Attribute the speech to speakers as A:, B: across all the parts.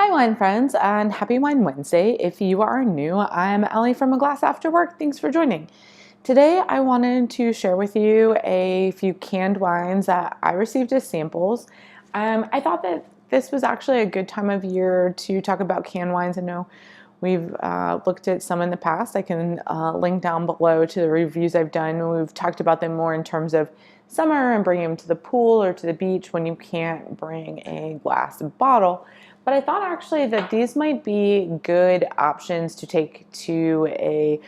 A: Hi wine friends and happy Wine Wednesday. If you are new, I'm Ellie from A Glass After Work. Thanks for joining. Today I wanted to share with you a few canned wines that I received as samples. I thought that this was actually a good time of year to talk about canned wines. I know we've looked at some in the past. I can link down below to the reviews I've done. We've talked about them more in terms of summer and bringing them to the pool or to the beach when you can't bring a glass bottle. But I thought actually that these might be good options to take to a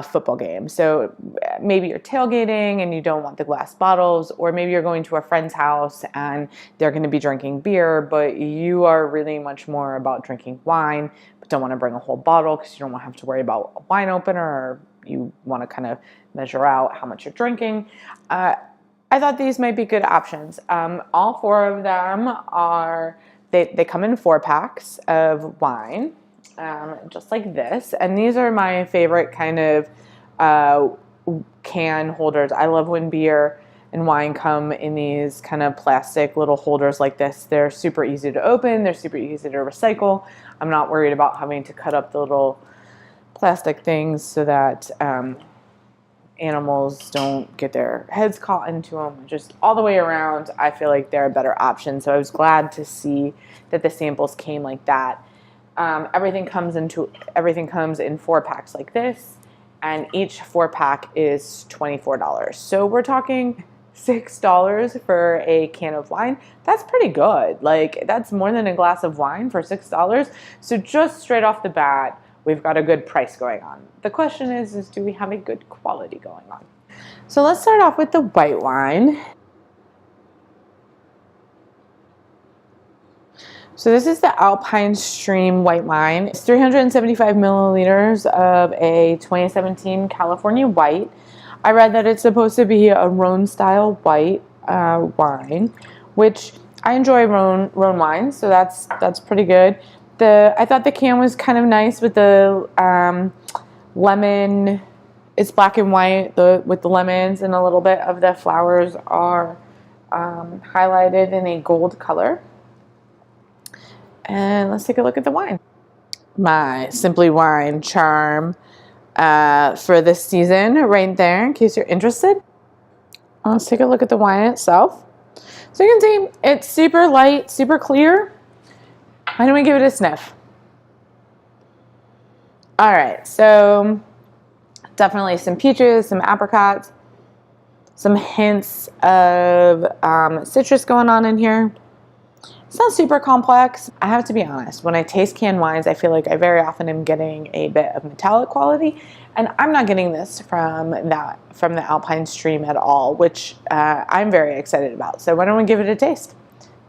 A: football game. So maybe you're tailgating and you don't want the glass bottles, or maybe you're going to a friend's house and they're going to be drinking beer, but you are really much more about drinking wine, but don't want to bring a whole bottle because you don't want to have to worry about a wine opener, or you want to kind of measure out how much you're drinking. I thought these might be good options. All four of them are They come in 4-packs of wine, just like this. And these are my favorite kind of can holders. I love when beer and wine come in these kind of plastic little holders like this. They're super easy to open. They're super easy to recycle. I'm not worried about having to cut up the little plastic things so that animals don't get their heads caught into them. Just all the way around, I feel like they're a better option. So I was glad to see that the samples came like that. Everything comes in 4-packs like this, and each 4-pack is $24. So we're talking $6 for a can of wine. That's pretty good. Like, that's more than a glass of wine for $6. So just straight off the bat, we've got a good price going on. The question is do we have a good quality going on? So let's start off with the white wine. So this is the Alpine Steam White wine. It's 375 milliliters of a 2017 California white. I read that it's supposed to be a Rhone-style white wine, which I enjoy Rhone wines, so that's pretty good. I thought the can was kind of nice with the lemon. It's black and white with the lemons, and a little bit of the flowers are highlighted in a gold color. And let's take a look at the wine. My Simply Wine charm for this season right there, in case you're interested. Let's take a look at the wine itself. So you can see it's super light, super clear. Why don't we give it a sniff? All right, so definitely some peaches, some apricots, some hints of citrus going on in here. It's not super complex. I have to be honest, when I taste canned wines, I feel like I very often am getting a bit of metallic quality, and I'm not getting this from the Alpine Steam at all, which I'm very excited about. So why don't we give it a taste?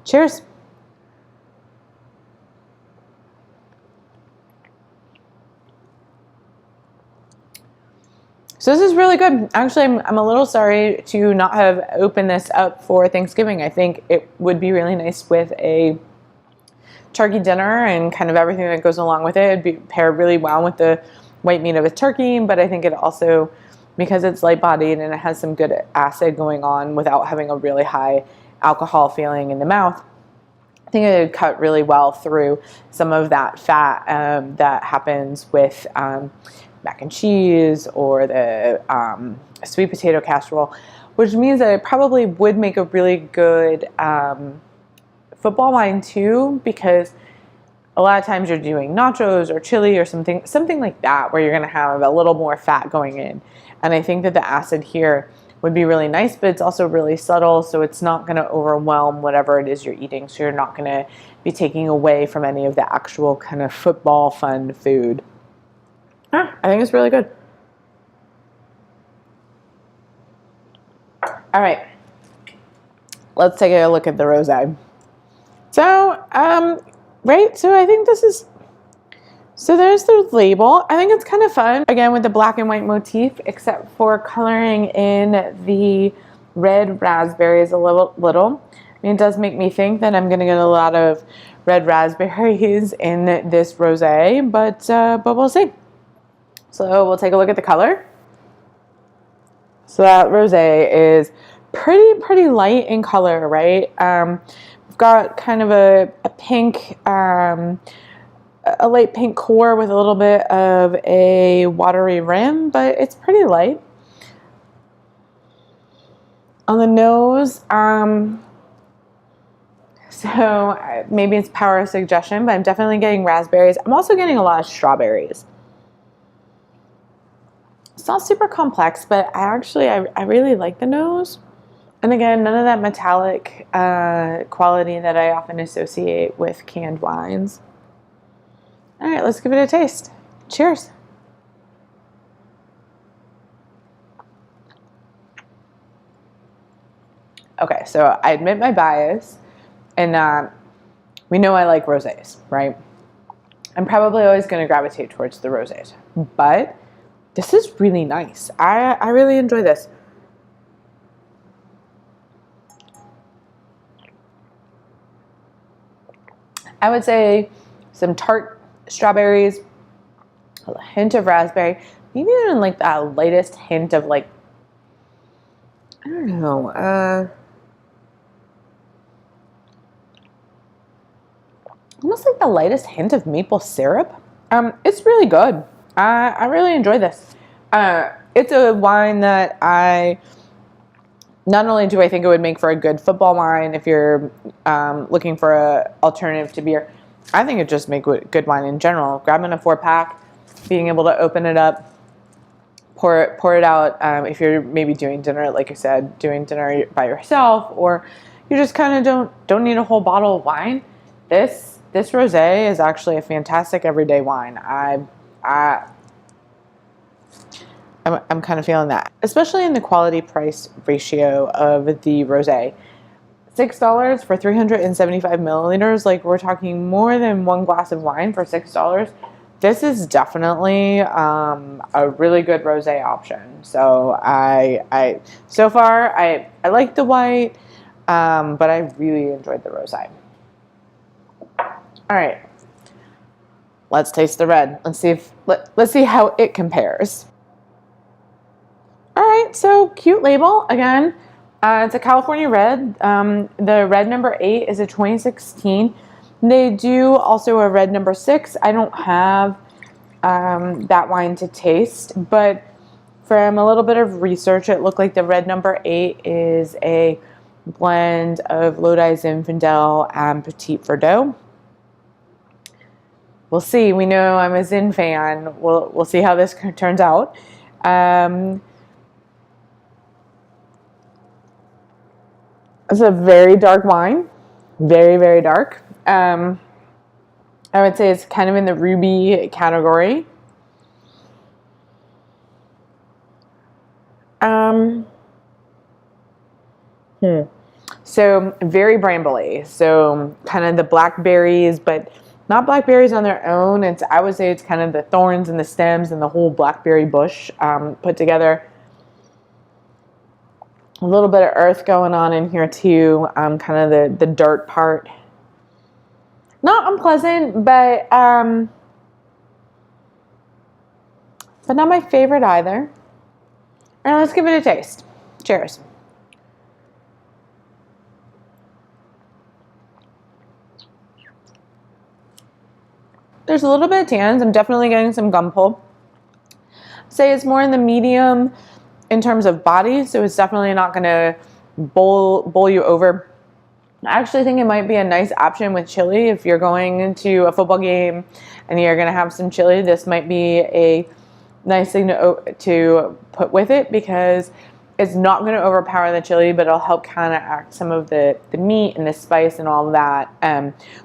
A: Cheers. So this is really good. Actually, I'm a little sorry to not have opened this up for Thanksgiving. I think it would be really nice with a turkey dinner and kind of everything that goes along with it. It'd be paired really well with the white meat of a turkey, but I think it also, because it's light-bodied and it has some good acid going on without having a really high alcohol feeling in the mouth, I think it would cut really well through some of that fat that happens with mac and cheese or the sweet potato casserole, which means that it probably would make a really good football wine too, because a lot of times you're doing nachos or chili or something like that, where you're going to have a little more fat going in. And I think that the acid here would be really nice, but it's also really subtle, so it's not going to overwhelm whatever it is you're eating. So you're not going to be taking away from any of the actual kind of football fun food. I think it's really good. All right, let's take a look at the rosé. So, right, so I think so there's the label. I think it's kind of fun, again, with the black and white motif, except for coloring in the red raspberries a little. I mean, it does make me think that I'm going to get a lot of red raspberries in this rosé, but we'll see. So we'll take a look at the color. So that rosé is pretty light in color, right? We've got kind of a pink, a light pink core with a little bit of a watery rim, but it's pretty light. On the nose, so maybe it's power of suggestion, but I'm definitely getting raspberries. I'm also getting a lot of strawberries. It's not super complex, but I really like the nose. And again, none of that metallic quality that I often associate with canned wines. All right, let's give it a taste. Cheers. Okay, so I admit my bias, and we know I like rosés, right? I'm probably always going to gravitate towards the rosés, but this is really nice. I really enjoy this. I would say some tart strawberries, a hint of raspberry, maybe even like that lightest hint of like, I don't know, almost like the lightest hint of maple syrup. It's really good. I really enjoy this. It's a wine that not only do I think it would make for a good football wine if you're looking for an alternative to beer, I think it just make good wine in general. Grabbing a 4-pack, being able to open it up, pour it out if you're maybe doing dinner, like I said, doing dinner by yourself, or you just kind of don't need a whole bottle of wine. This rosé is actually a fantastic everyday wine. I'm kind of feeling that, especially in the quality price ratio of the rosé. $6 for 375 milliliters. Like, we're talking more than one glass of wine for $6. This is definitely a really good rosé option. So so far I like the white, but I really enjoyed the rosé. All right, let's taste the red. Let's see how it compares. All right, so cute label again. It's a California red. The red number 8 is a 2016. They do also a red number 6. I don't have that wine to taste, but from a little bit of research, it looked like the red number 8 is a blend of Lodi Zinfandel and Petit Verdot. We'll see. We know I'm a Zin fan. We'll see how this turns out. It's a very dark wine, very, very dark. I would say it's kind of in the ruby category. So very brambly. So kind of the blackberries, but not blackberries on their own. I would say it's kind of the thorns and the stems and the whole blackberry bush put together. A little bit of earth going on in here too, kind of the dirt part. Not unpleasant, but not my favorite either. All right, let's give it a taste. Cheers. There's a little bit of tannins. I'm definitely getting some gum pull. Say it's more in the medium in terms of body, so it's definitely not going to bowl you over. I actually think it might be a nice option with chili. If you're going into a football game and you're going to have some chili, this might be a nice thing to put with it, because it's not going to overpower the chili, but it'll help counteract some of the meat and the spice and all of that,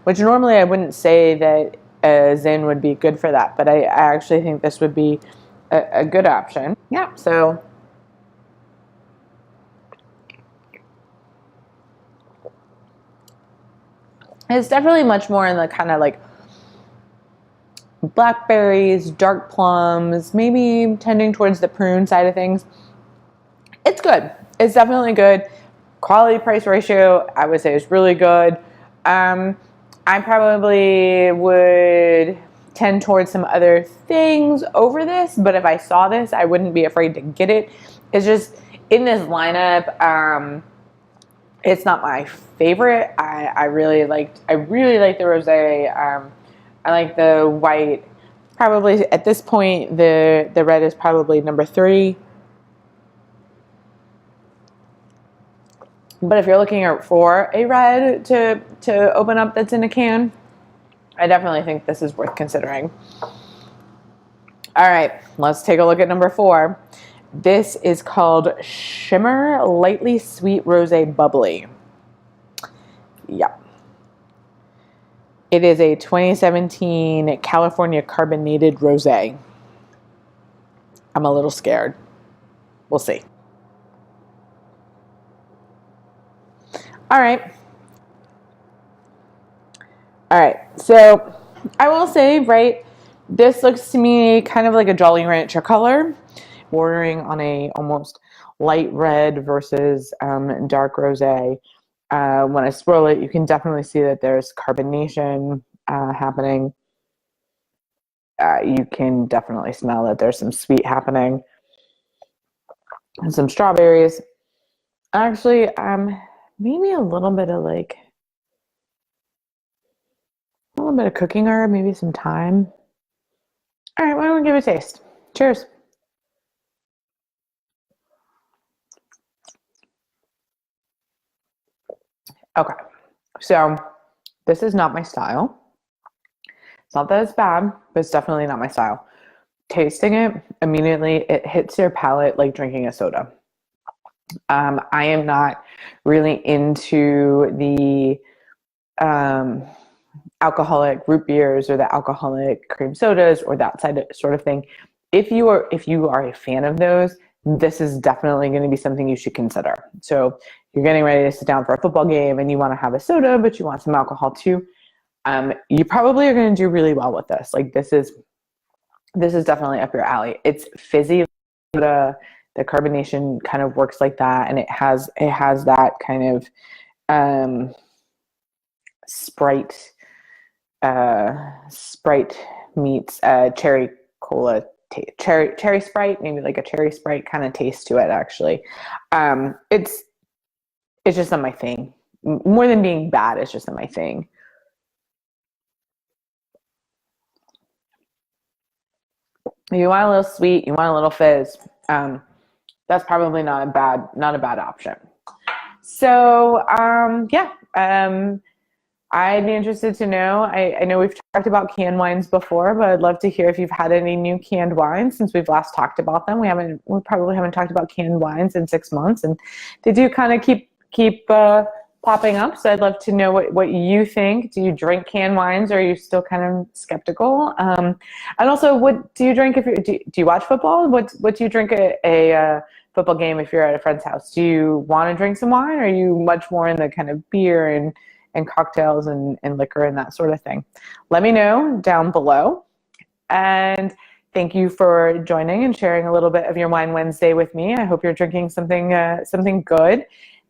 A: which normally I wouldn't say that Zin would be good for that, but I actually think this would be a good option. Yeah, so it's definitely much more in the kind of like blackberries, dark plums, maybe tending towards the prune side of things. It's good. It's definitely good. Quality price ratio, I would say, is really good. I probably would tend towards some other things over this, but if I saw this, I wouldn't be afraid to get it. It's just in this lineup, It's not my favorite. I really like the rosé. I like the white. Probably at this point, the red is probably number 3. But if you're looking for a red to open up that's in a can, I definitely think this is worth considering. All right, let's take a look at number 4. This is called Shimmer Lightly Sweet Rosé Bubbly. Yep. It is a 2017 California carbonated rosé. I'm a little scared. We'll see. All right. All right. So I will say, right, this looks to me kind of like a Jolly Rancher color, bordering on a almost light red versus dark rosé. When I swirl it, you can definitely see that there's carbonation happening. You can definitely smell that there's some sweet happening and some strawberries. Actually, maybe a little bit of cooking herb, maybe some thyme. All right, why don't we give it a taste? Cheers. Okay, so this is not my style. It's not that it's bad, but it's definitely not my style. Tasting it, immediately it hits your palate like drinking a soda. I am not really into the alcoholic root beers or the alcoholic cream sodas or that sort of thing. If you are a fan of those, this is definitely going to be something you should consider. So you're getting ready to sit down for a football game and you want to have a soda, but you want some alcohol too. You probably are going to do really well with this. Like this is definitely up your alley. It's fizzy. The carbonation kind of works like that, and it has that kind of Sprite meets cherry cola cherry Sprite, maybe like a cherry Sprite kind of taste to it. Actually, it's just not my thing. More than being bad, it's just not my thing. You want a little sweet, you want a little fizz. That's probably not a bad option. So yeah, I'd be interested to know. I know we've talked about canned wines before, but I'd love to hear if you've had any new canned wines since we've last talked about them. We probably haven't talked about canned wines in 6 months, and they do kind of keep popping up. So I'd love to know what you think. Do you drink canned wines, or are you still kind of skeptical? And also, what do you drink if do you watch football? What do you drink at a football game if you're at a friend's house? Do you want to drink some wine, or are you much more in the kind of beer and cocktails and liquor and that sort of thing? Let me know down below. And thank you for joining and sharing a little bit of your Wine Wednesday with me. I hope you're drinking something good.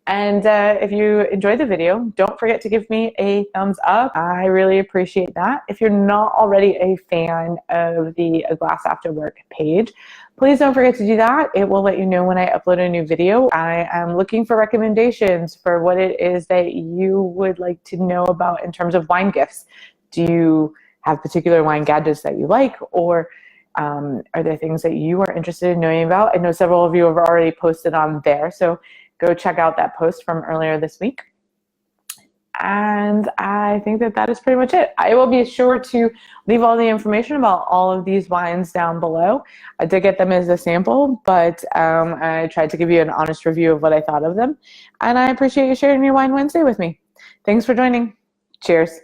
A: And if you enjoyed the video, don't forget to give me a thumbs up. I really appreciate that. If you're not already a fan of the A Glass After Work page, please don't forget to do that. It will let you know when I upload a new video. I am looking for recommendations for what it is that you would like to know about in terms of wine gifts. Do you have particular wine gadgets that you like, or are there things that you are interested in knowing about? I know several of you have already posted on there, so go check out that post from earlier this week. And I think that is pretty much it. I will be sure to leave all the information about all of these wines down below. I did get them as a sample, but I tried to give you an honest review of what I thought of them. And I appreciate you sharing your Wine Wednesday with me. Thanks for joining. Cheers.